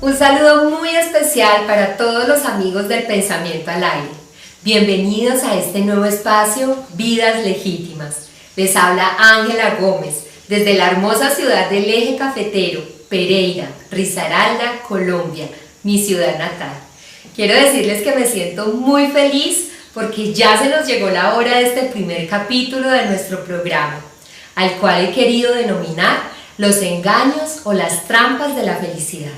Un saludo muy especial para todos los amigos del Pensamiento al Aire. Bienvenidos a este nuevo espacio, Vidas Legítimas. Les habla Ángela Gómez, desde la hermosa ciudad del Eje Cafetero, Pereira, Risaralda, Colombia, mi ciudad natal. Quiero decirles que me siento muy feliz porque ya se nos llegó la hora de este primer capítulo de nuestro programa, al cual he querido denominar los engaños o las trampas de la felicidad.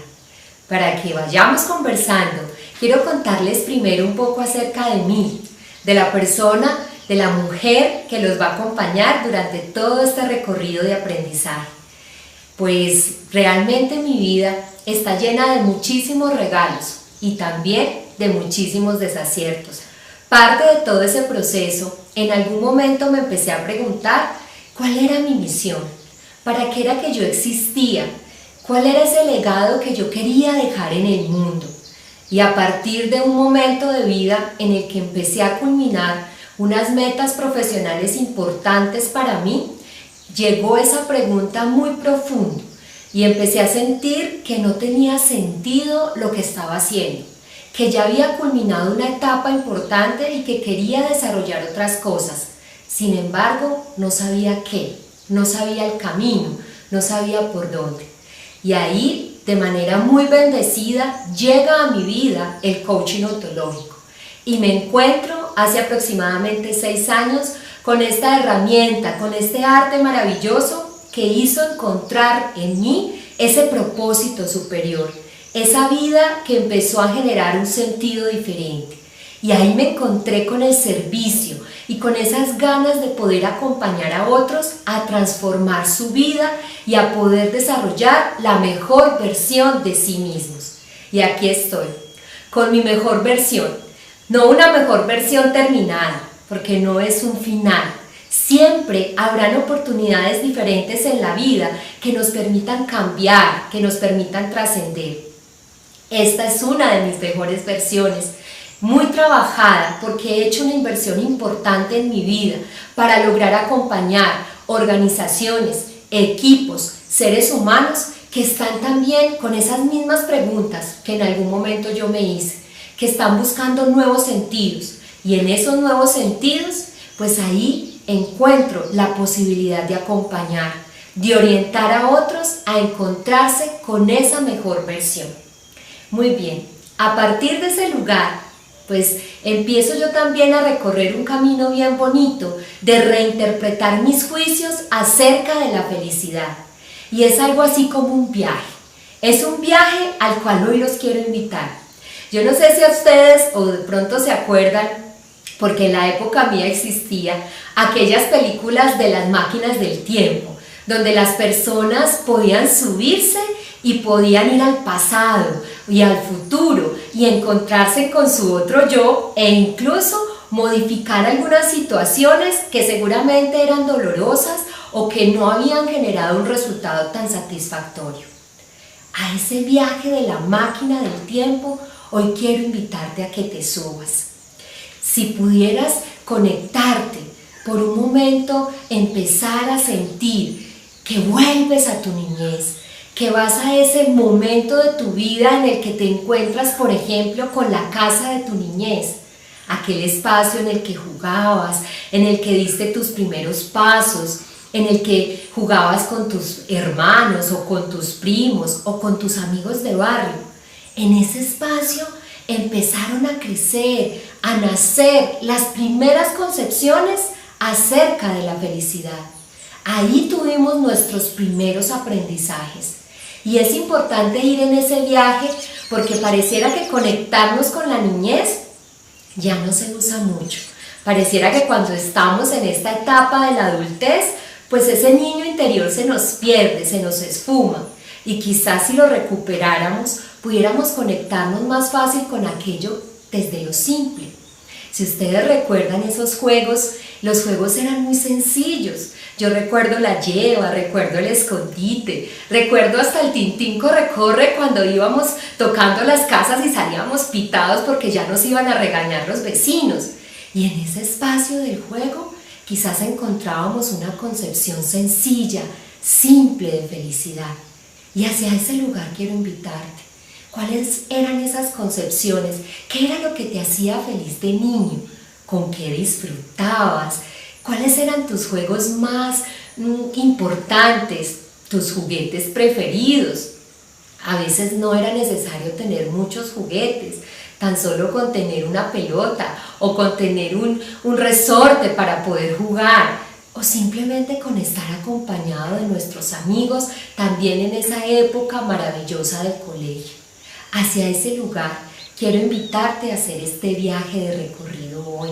Para que vayamos conversando, quiero contarles primero un poco acerca de mí, de la persona, de la mujer que los va a acompañar durante todo este recorrido de aprendizaje. Pues realmente mi vida está llena de muchísimos regalos y también de muchísimos desaciertos. Parte de todo ese proceso, en algún momento me empecé a preguntar cuál era mi misión, para qué era que yo existía, cuál era ese legado que yo quería dejar en el mundo. Y a partir de un momento de vida en el que empecé a culminar unas metas profesionales importantes para mí, llegó esa pregunta muy profunda y empecé a sentir que no tenía sentido lo que estaba haciendo, que ya había culminado una etapa importante y que quería desarrollar otras cosas. Sin embargo, no sabía qué, no sabía el camino, no sabía por dónde. Y ahí, de manera muy bendecida, llega a mi vida el coaching ontológico. Y me encuentro hace aproximadamente 6 años con esta herramienta, con este arte maravilloso que hizo encontrar en mí ese propósito superior, esa vida que empezó a generar un sentido diferente. Y ahí me encontré con el servicio y con esas ganas de poder acompañar a otros a transformar su vida y a poder desarrollar la mejor versión de sí mismos. Y aquí estoy, con mi mejor versión. No una mejor versión terminada, porque no es un final. Siempre habrán oportunidades diferentes en la vida que nos permitan cambiar, que nos permitan trascender. Esta es una de mis mejores versiones, muy trabajada porque he hecho una inversión importante en mi vida para lograr acompañar organizaciones, equipos, seres humanos que están también con esas mismas preguntas que en algún momento yo me hice, que están buscando nuevos sentidos, y en esos nuevos sentidos, pues ahí encuentro la posibilidad de acompañar, de orientar a otros a encontrarse con esa mejor versión. Muy bien, a partir de ese lugar, pues empiezo yo también a recorrer un camino bien bonito de reinterpretar mis juicios acerca de la felicidad. Y es algo así como un viaje. Es un viaje al cual hoy los quiero invitar. Yo no sé si a ustedes o de pronto se acuerdan, porque en la época mía existía aquellas películas de las máquinas del tiempo, donde las personas podían subirse y podían ir al pasado y al futuro y encontrarse con su otro yo e incluso modificar algunas situaciones que seguramente eran dolorosas o que no habían generado un resultado tan satisfactorio. A ese viaje de la máquina del tiempo hoy quiero invitarte a que te subas. Si pudieras conectarte por un momento, empezar a sentir que vuelves a tu niñez, que vas a ese momento de tu vida en el que te encuentras, por ejemplo, con la casa de tu niñez, aquel espacio en el que jugabas, en el que diste tus primeros pasos, en el que jugabas con tus hermanos o con tus primos o con tus amigos de barrio. En ese espacio empezaron a crecer, a nacer las primeras concepciones acerca de la felicidad. Ahí tuvimos nuestros primeros aprendizajes. Y es importante ir en ese viaje porque pareciera que conectarnos con la niñez ya no se usa mucho. Pareciera que cuando estamos en esta etapa de la adultez, pues ese niño interior se nos pierde, se nos esfuma. Y quizás si lo recuperáramos, pudiéramos conectarnos más fácil con aquello desde lo simple. Si ustedes recuerdan esos juegos, los juegos eran muy sencillos. Yo recuerdo la lleva, recuerdo el escondite, recuerdo hasta el tintín corre-corre cuando íbamos tocando las casas y salíamos pitados porque ya nos iban a regañar los vecinos. Y en ese espacio del juego quizás encontrábamos una concepción sencilla, simple de felicidad. Y hacia ese lugar quiero invitarte. ¿Cuáles eran esas concepciones? ¿Qué era lo que te hacía feliz de niño? ¿Con qué disfrutabas? ¿Cuáles eran tus juegos más importantes? ¿Tus juguetes preferidos? A veces no era necesario tener muchos juguetes, tan solo con tener una pelota o con tener un resorte para poder jugar, o simplemente con estar acompañado de nuestros amigos también en esa época maravillosa del colegio. Hacia ese lugar quiero invitarte a hacer este viaje de recorrido hoy,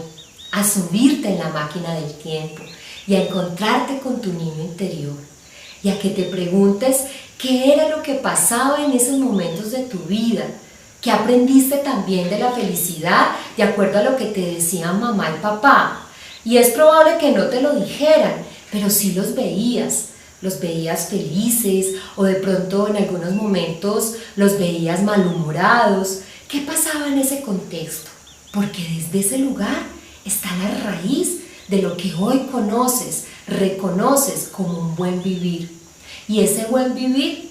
a subirte en la máquina del tiempo y a encontrarte con tu niño interior, y a que te preguntes qué era lo que pasaba en esos momentos de tu vida, qué aprendiste también de la felicidad de acuerdo a lo que te decían mamá y papá. Y es probable que no te lo dijeran, pero sí los veías felices, o de pronto en algunos momentos los veías malhumorados. ¿Qué pasaba en ese contexto? Porque desde ese lugar está la raíz de lo que hoy reconoces como un buen vivir. Y ese buen vivir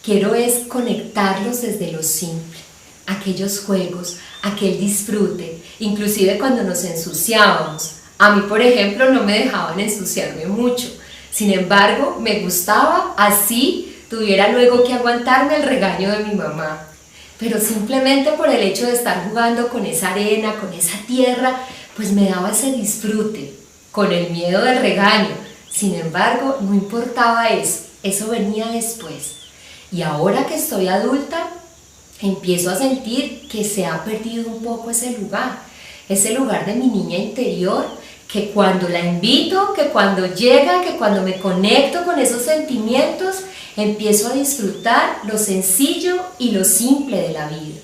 quiero es conectarlos desde lo simple, aquellos juegos, aquel disfrute, inclusive cuando nos ensuciábamos. A mí, por ejemplo, no me dejaban ensuciarme mucho. Sin embargo, me gustaba, así tuviera luego que aguantarme el regaño de mi mamá. Pero simplemente por el hecho de estar jugando con esa arena, con esa tierra, pues me daba ese disfrute, con el miedo del regaño. Sin embargo, no importaba eso venía después. Y ahora que estoy adulta, empiezo a sentir que se ha perdido un poco ese lugar de mi niña interior, que cuando la invito, que cuando llega, que cuando me conecto con esos sentimientos, empiezo a disfrutar lo sencillo y lo simple de la vida.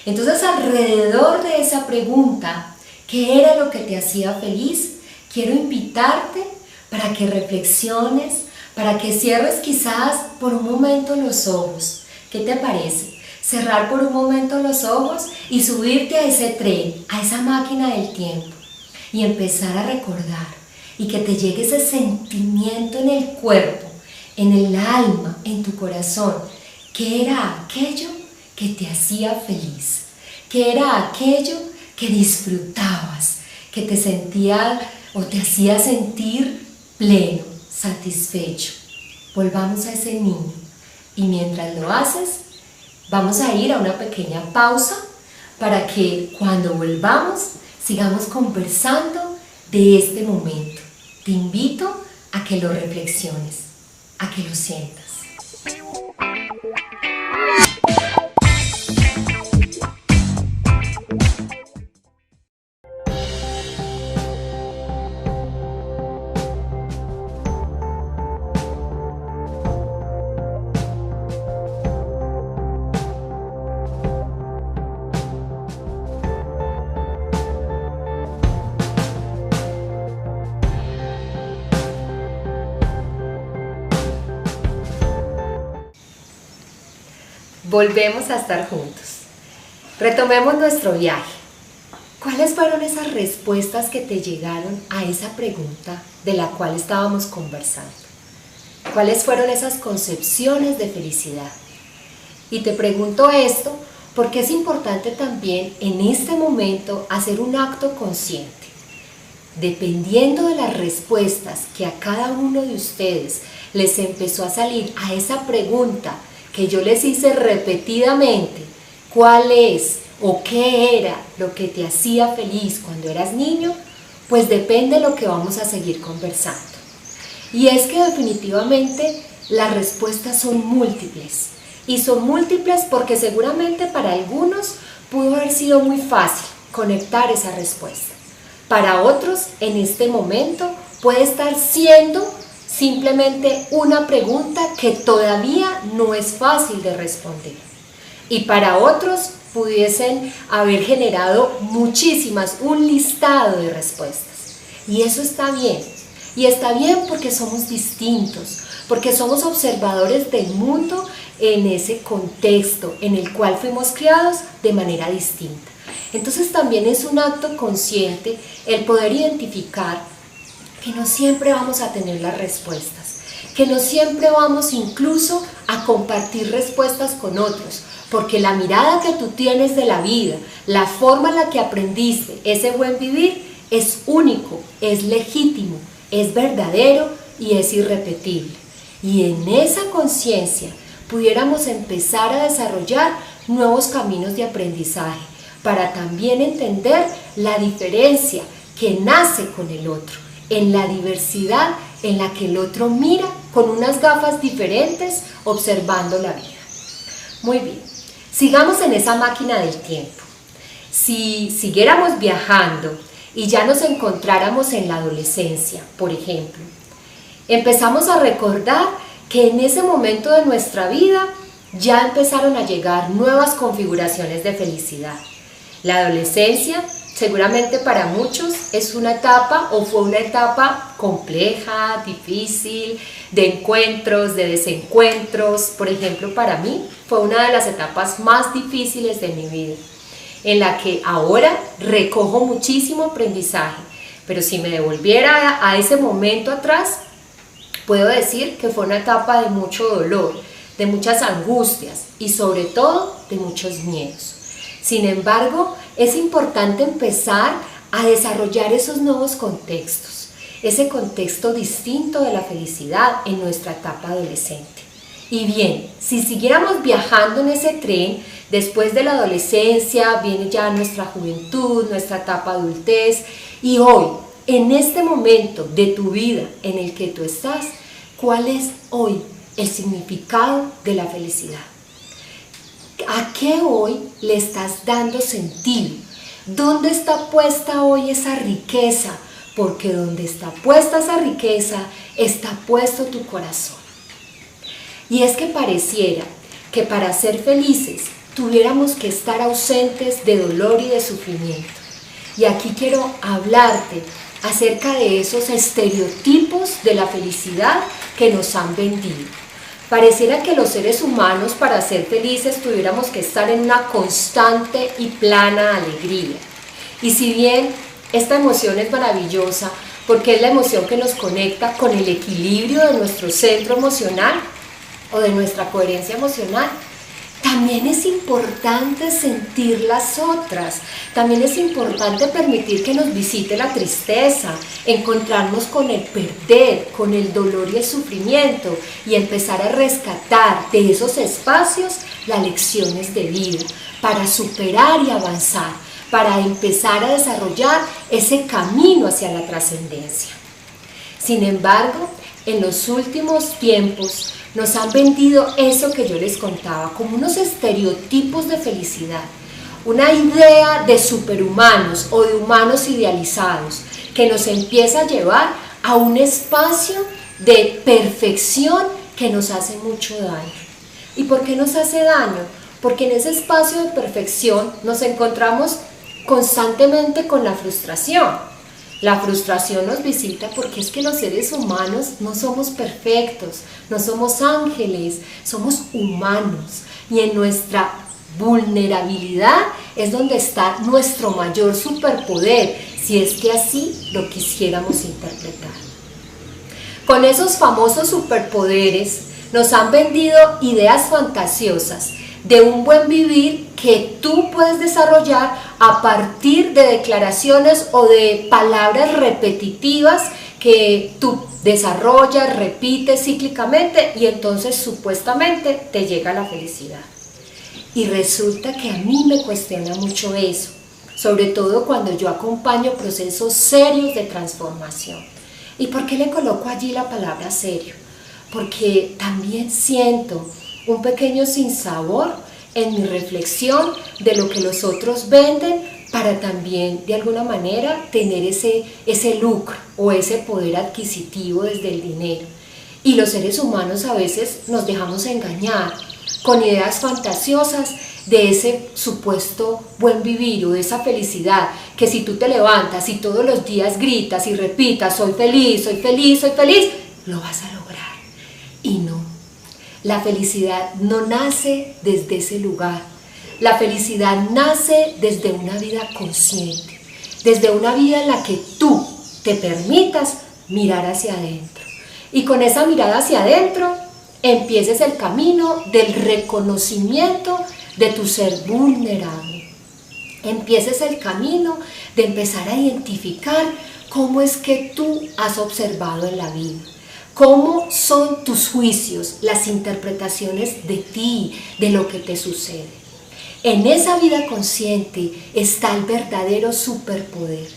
Entonces, alrededor de esa pregunta, ¿qué era lo que te hacía feliz? Quiero invitarte para que reflexiones, para que cierres quizás por un momento los ojos. ¿Qué te parece? Cerrar por un momento los ojos y subirte a ese tren, a esa máquina del tiempo, y empezar a recordar, y que te llegue ese sentimiento en el cuerpo, en el alma, en tu corazón. ¿Qué era aquello que te hacía feliz? ¿Qué era aquello que disfrutabas, que te sentía o te hacía sentir pleno, satisfecho? Volvamos a ese niño, y mientras lo haces, vamos a ir a una pequeña pausa para que cuando volvamos sigamos conversando de este momento. Te invito a que lo reflexiones, a que lo sientas. Volvemos a estar juntos. Retomemos nuestro viaje. ¿Cuáles fueron esas respuestas que te llegaron a esa pregunta de la cual estábamos conversando? ¿Cuáles fueron esas concepciones de felicidad? Y te pregunto esto porque es importante también en este momento hacer un acto consciente. Dependiendo de las respuestas que a cada uno de ustedes les empezó a salir a esa pregunta que yo les hice repetidamente, ¿cuál es o qué era lo que te hacía feliz cuando eras niño? Pues depende de lo que vamos a seguir conversando. Y es que definitivamente las respuestas son múltiples. Y son múltiples porque seguramente para algunos pudo haber sido muy fácil conectar esa respuesta. Para otros, en este momento, puede estar siendo simplemente una pregunta que todavía no es fácil de responder. Y para otros pudiesen haber generado muchísimas, un listado de respuestas. Y eso está bien. Y está bien porque somos distintos, porque somos observadores del mundo en ese contexto en el cual fuimos criados de manera distinta. Entonces también es un acto consciente el poder identificar que no siempre vamos a tener las respuestas, que no siempre vamos incluso a compartir respuestas con otros, porque la mirada que tú tienes de la vida, la forma en la que aprendiste ese buen vivir es único, es legítimo, es verdadero y es irrepetible. Y en esa conciencia pudiéramos empezar a desarrollar nuevos caminos de aprendizaje para también entender la diferencia que nace con el otro, en la diversidad en la que el otro mira con unas gafas diferentes observando la vida. Muy bien, sigamos en esa máquina del tiempo. Si siguiéramos viajando y ya nos encontráramos en la adolescencia, por ejemplo, empezamos a recordar que en ese momento de nuestra vida ya empezaron a llegar nuevas configuraciones de felicidad. La adolescencia, seguramente para muchos, es una etapa o fue una etapa compleja, difícil, de encuentros, de desencuentros. Por ejemplo, para mí fue una de las etapas más difíciles de mi vida, en la que ahora recojo muchísimo aprendizaje, pero si me devolviera a ese momento atrás, puedo decir que fue una etapa de mucho dolor, de muchas angustias y sobre todo de muchos miedos. Sin embargo, es importante empezar a desarrollar esos nuevos contextos, ese contexto distinto de la felicidad en nuestra etapa adolescente. Y bien, si siguiéramos viajando en ese tren, después de la adolescencia viene ya nuestra juventud, nuestra etapa adultez, y hoy, en este momento de tu vida en el que tú estás, ¿cuál es hoy el significado de la felicidad? ¿A qué hoy le estás dando sentido? ¿Dónde está puesta hoy esa riqueza? Porque donde está puesta esa riqueza, está puesto tu corazón. Y es que pareciera que para ser felices tuviéramos que estar ausentes de dolor y de sufrimiento. Y aquí quiero hablarte acerca de esos estereotipos de la felicidad que nos han vendido. Pareciera que los seres humanos para ser felices tuviéramos que estar en una constante y plana alegría. Y si bien esta emoción es maravillosa porque es la emoción que nos conecta con el equilibrio de nuestro centro emocional o de nuestra coherencia emocional, también es importante sentir las otras, también es importante permitir que nos visite la tristeza, encontrarnos con el perder, con el dolor y el sufrimiento y empezar a rescatar de esos espacios las lecciones de vida para superar y avanzar, para empezar a desarrollar ese camino hacia la trascendencia. Sin embargo, en los últimos tiempos nos han vendido eso que yo les contaba, como unos estereotipos de felicidad, una idea de superhumanos o de humanos idealizados que nos empieza a llevar a un espacio de perfección que nos hace mucho daño. ¿Y por qué nos hace daño? Porque en ese espacio de perfección nos encontramos constantemente con la frustración. La frustración nos visita porque es que los seres humanos no somos perfectos, no somos ángeles, somos humanos. Y en nuestra vulnerabilidad es donde está nuestro mayor superpoder, si es que así lo quisiéramos interpretar. Con esos famosos superpoderes nos han vendido ideas fantasiosas de un buen vivir que tú puedes desarrollar a partir de declaraciones o de palabras repetitivas que tú desarrollas, repites cíclicamente y entonces supuestamente te llega la felicidad. Y resulta que a mí me cuestiona mucho eso, sobre todo cuando yo acompaño procesos serios de transformación. ¿Y por qué le coloco allí la palabra serio? Porque también siento un pequeño sinsabor en mi reflexión de lo que los otros venden para también de alguna manera tener ese lucro o ese poder adquisitivo desde el dinero. Y los seres humanos a veces nos dejamos engañar con ideas fantasiosas de ese supuesto buen vivir o de esa felicidad que si tú te levantas y todos los días gritas y repitas soy feliz, soy feliz, soy feliz, lo vas a lograr. Y no. La felicidad no nace desde ese lugar. La felicidad nace desde una vida consciente, desde una vida en la que tú te permitas mirar hacia adentro. Y con esa mirada hacia adentro empieces el camino del reconocimiento de tu ser vulnerable. Empieces el camino de empezar a identificar cómo es que tú has observado en la vida. ¿Cómo son tus juicios, las interpretaciones de ti, de lo que te sucede? En esa vida consciente está el verdadero superpoder.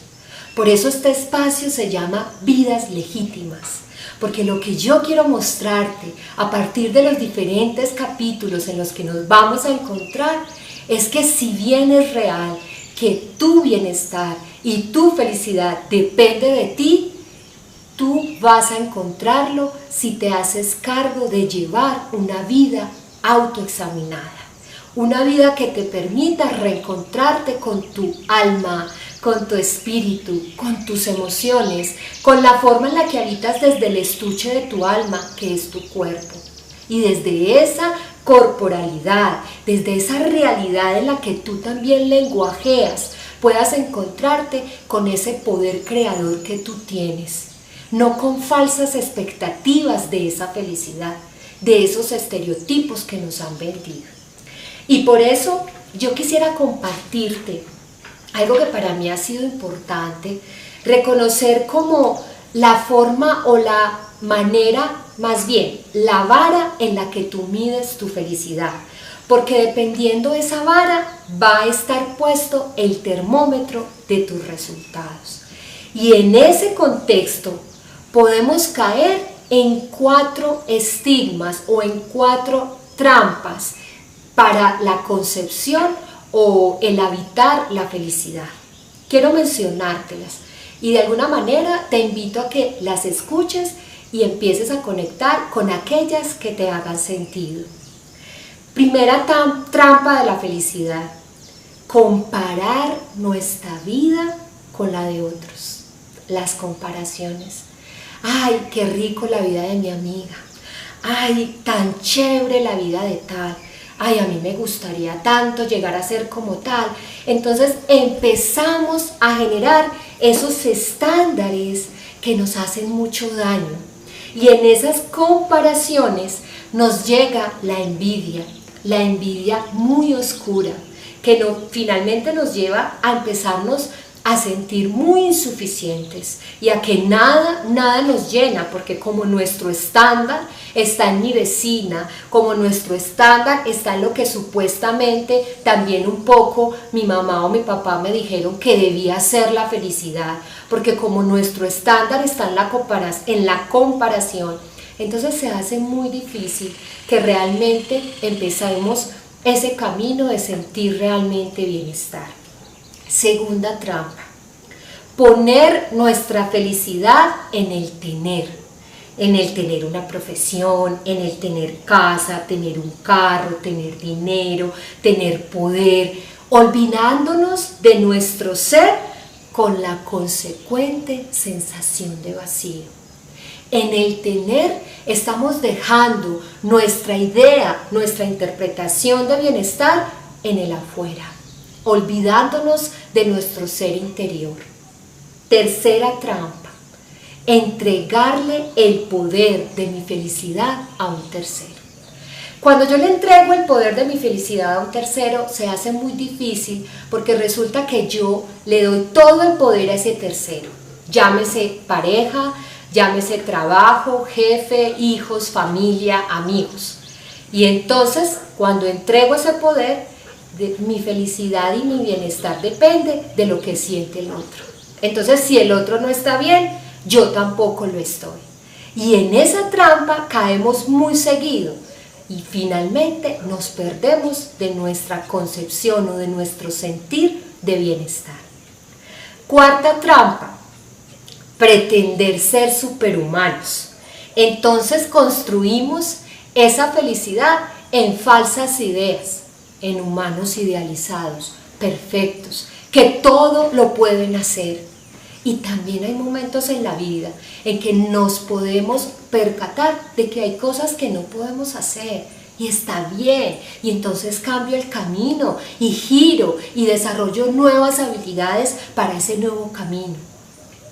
Por eso este espacio se llama Vidas Legítimas. Porque lo que yo quiero mostrarte a partir de los diferentes capítulos en los que nos vamos a encontrar es que si bien es real que tu bienestar y tu felicidad depende de ti, tú vas a encontrarlo si te haces cargo de llevar una vida autoexaminada. Una vida que te permita reencontrarte con tu alma, con tu espíritu, con tus emociones, con la forma en la que habitas desde el estuche de tu alma, que es tu cuerpo. Y desde esa corporalidad, desde esa realidad en la que tú también lenguajeas, puedas encontrarte con ese poder creador que tú tienes. No con falsas expectativas de esa felicidad, de esos estereotipos que nos han vendido. Y por eso yo quisiera compartirte algo que para mí ha sido importante, reconocer como la forma o la manera, más bien, la vara en la que tú mides tu felicidad. Porque dependiendo de esa vara va a estar puesto el termómetro de tus resultados. Y en ese contexto podemos caer en 4 estigmas o en 4 trampas para la concepción o el habitar la felicidad. Quiero mencionártelas y de alguna manera te invito a que las escuches y empieces a conectar con aquellas que te hagan sentido. Primera trampa de la felicidad: comparar nuestra vida con la de otros. Las comparaciones. Ay, qué rico la vida de mi amiga. Ay, tan chévere la vida de tal. Ay, a mí me gustaría tanto llegar a ser como tal. Entonces empezamos a generar esos estándares que nos hacen mucho daño. Y en esas comparaciones nos llega la envidia muy oscura, que finalmente nos lleva a empezarnos a sentir muy insuficientes y a que nada nos llena, porque como nuestro estándar está en mi vecina, como nuestro estándar está en lo que supuestamente también un poco mi mamá o mi papá me dijeron que debía ser la felicidad, porque como nuestro estándar está en la comparación, entonces se hace muy difícil que realmente empecemos ese camino de sentir realmente bienestar. Segunda trampa: poner nuestra felicidad en el tener una profesión, en el tener casa, tener un carro, tener dinero, tener poder, olvidándonos de nuestro ser con la consecuente sensación de vacío. En el tener estamos dejando nuestra idea, nuestra interpretación de bienestar en el afuera, olvidándonos de nuestro ser interior. Tercera trampa: entregarle el poder de mi felicidad a un tercero. Cuando yo le entrego el poder de mi felicidad a un tercero, se hace muy difícil porque resulta que yo le doy todo el poder a ese tercero. Llámese pareja, llámese trabajo, jefe, hijos, familia, amigos. Y entonces, cuando entrego ese poder, mi felicidad y mi bienestar depende de lo que siente el otro. Entonces, si el otro no está bien, yo tampoco lo estoy. Y en esa trampa caemos muy seguido y finalmente nos perdemos de nuestra concepción o de nuestro sentir de bienestar. Cuarta trampa: pretender ser superhumanos. Entonces construimos esa felicidad en falsas ideas, en humanos idealizados, perfectos, que todo lo pueden hacer. Y también hay momentos en la vida en que nos podemos percatar de que hay cosas que no podemos hacer y está bien, y entonces cambio el camino y giro y desarrollo nuevas habilidades para ese nuevo camino.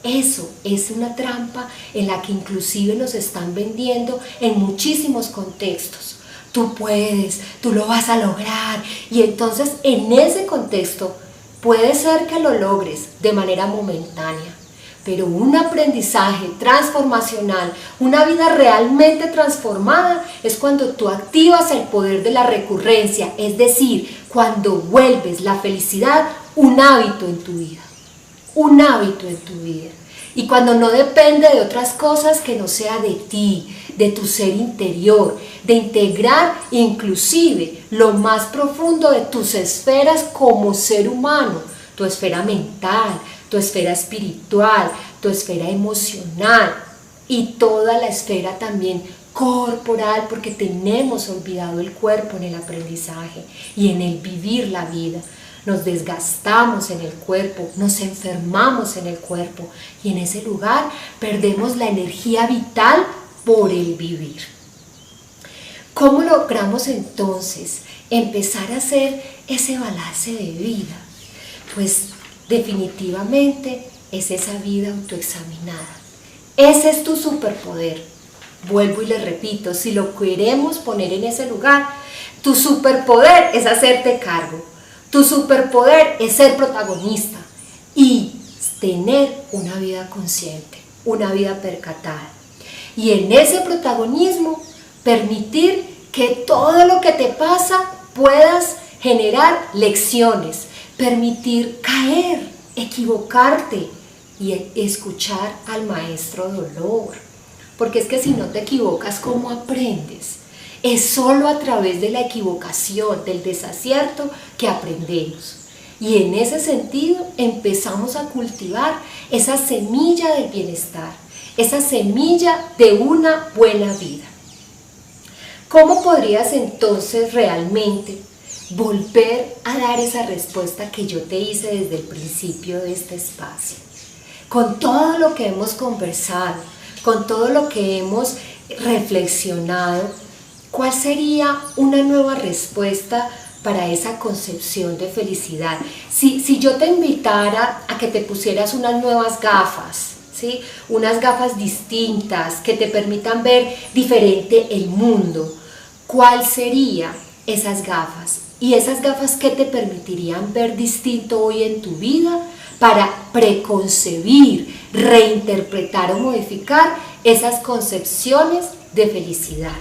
Eso es una trampa en la que inclusive nos están vendiendo en muchísimos contextos, tú puedes, tú lo vas a lograr. Y entonces en ese contexto puede ser que lo logres de manera momentánea, pero un aprendizaje transformacional, una vida realmente transformada, es cuando tú activas el poder de la recurrencia, es decir, cuando vuelves la felicidad un hábito en tu vida, un hábito en tu vida. Y cuando no depende de otras cosas que no sea de ti, de tu ser interior, de integrar inclusive lo más profundo de tus esferas como ser humano, tu esfera mental, tu esfera espiritual, tu esfera emocional y toda la esfera también corporal, porque tenemos olvidado el cuerpo en el aprendizaje y en el vivir la vida. Nos desgastamos en el cuerpo, nos enfermamos en el cuerpo y en ese lugar perdemos la energía vital por el vivir. ¿Cómo logramos entonces empezar a hacer ese balance de vida? Pues definitivamente es esa vida autoexaminada. Ese es tu superpoder. Vuelvo y le repito, si lo queremos poner en ese lugar, tu superpoder es hacerte cargo. Tu superpoder es ser protagonista y tener una vida consciente, una vida percatada. Y en ese protagonismo, permitir que todo lo que te pasa puedas generar lecciones, permitir caer, equivocarte y escuchar al maestro dolor. Porque es que si no te equivocas, ¿cómo aprendes? Es solo a través de la equivocación, del desacierto, que aprendemos. Y en ese sentido empezamos a cultivar esa semilla del bienestar, esa semilla de una buena vida. ¿Cómo podrías entonces realmente volver a dar esa respuesta que yo te hice desde el principio de este espacio? Con todo lo que hemos conversado, con todo lo que hemos reflexionado, ¿cuál sería una nueva respuesta para esa concepción de felicidad? Si yo te invitara a que te pusieras unas nuevas gafas, ¿sí? Unas gafas distintas que te permitan ver diferente el mundo, ¿cuál serían esas gafas? Y esas gafas que te permitirían ver distinto hoy en tu vida para preconcebir, reinterpretar o modificar esas concepciones de felicidad.